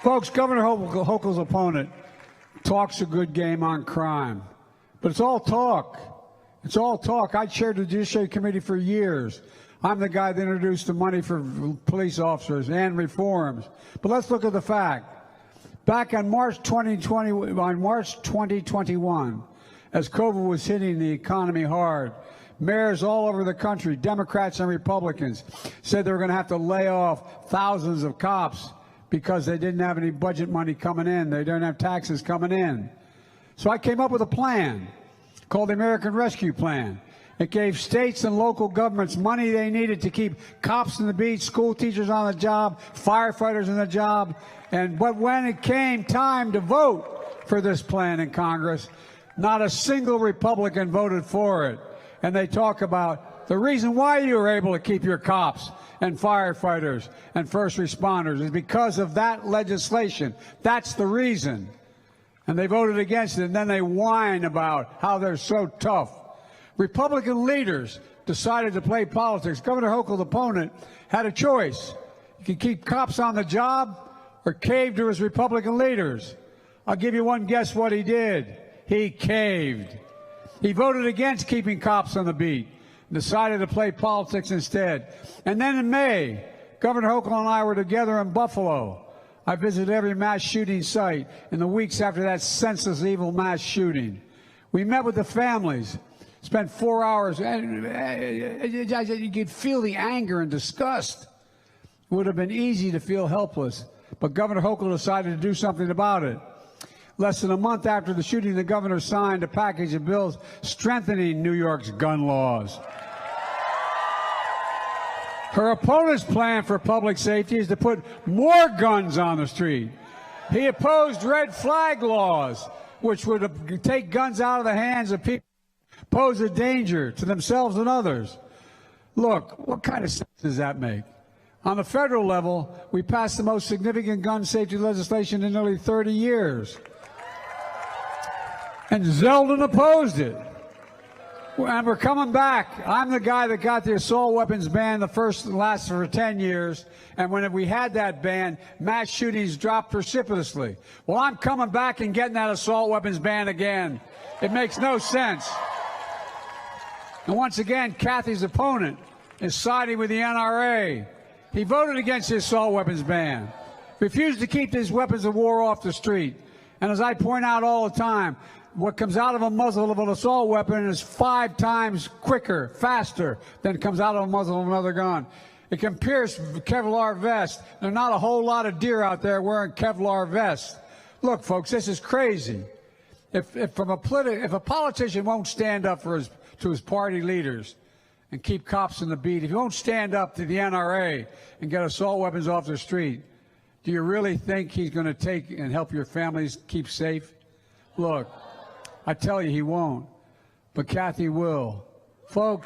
Folks, Governor Hochul's opponent talks a good game on crime, but it's all talk. It's all talk. I chaired the Judiciary Committee for years. I'm the guy that introduced the money for police officers and reforms. But let's look at the fact. Back on March 2021, as COVID was hitting the economy hard, mayors all over the country, Democrats and Republicans, said they were going to have to lay off thousands of cops because they didn't have any budget money coming in. They didn't have taxes coming in. So I came up with a plan called the American Rescue Plan. It gave states and local governments money they needed to keep cops on the beat, school teachers on the job, firefighters on the job. But when it came time to vote for this plan in Congress, not a single Republican voted for it. And they talk about the reason why you were able to keep your cops and firefighters and first responders is because of that legislation. That's the reason. And they voted against it, and then they whine about how they're so tough. Republican leaders decided to play politics. Governor Hochul's opponent had a choice. He could keep cops on the job or cave to his Republican leaders. I'll give you one guess what he did. He caved. He voted against keeping cops on the beat and decided to play politics instead. And then in May, Governor Hochul and I were together in Buffalo. I visited every mass shooting site in the weeks after that senseless, evil mass shooting. We met with the families, spent 4 hours, and you could feel the anger and disgust. It would have been easy to feel helpless, but Governor Hochul decided to do something about it. Less than a month after the shooting, the governor signed a package of bills strengthening New York's gun laws. Her opponent's plan for public safety is to put more guns on the street. He opposed red flag laws, which would take guns out of the hands of people who pose a danger to themselves and others. Look, what kind of sense does that make? On the federal level, we passed the most significant gun safety legislation in nearly 30 years. And Zeldin opposed it. And we're coming back. I'm the guy that got the assault weapons ban the first and last for 10 years. And when we had that ban, mass shootings dropped precipitously. Well, I'm coming back and getting that assault weapons ban again. It makes no sense. And once again, Kathy's opponent is siding with the NRA. He voted against the assault weapons ban, refused to keep these weapons of war off the street. And as I point out all the time, what comes out of a muzzle of an assault weapon is 5 times quicker, faster than comes out of a muzzle of another gun. It can pierce Kevlar vest. There are not a whole lot of deer out there wearing Kevlar vests. Look, folks, this is crazy. If a politician won't stand up to his party leaders and keep cops on the beat, if he won't stand up to the NRA and get assault weapons off the street, do you really think he's going to take and help your families keep safe? Look, I tell you he won't, but Kathy will. Folks,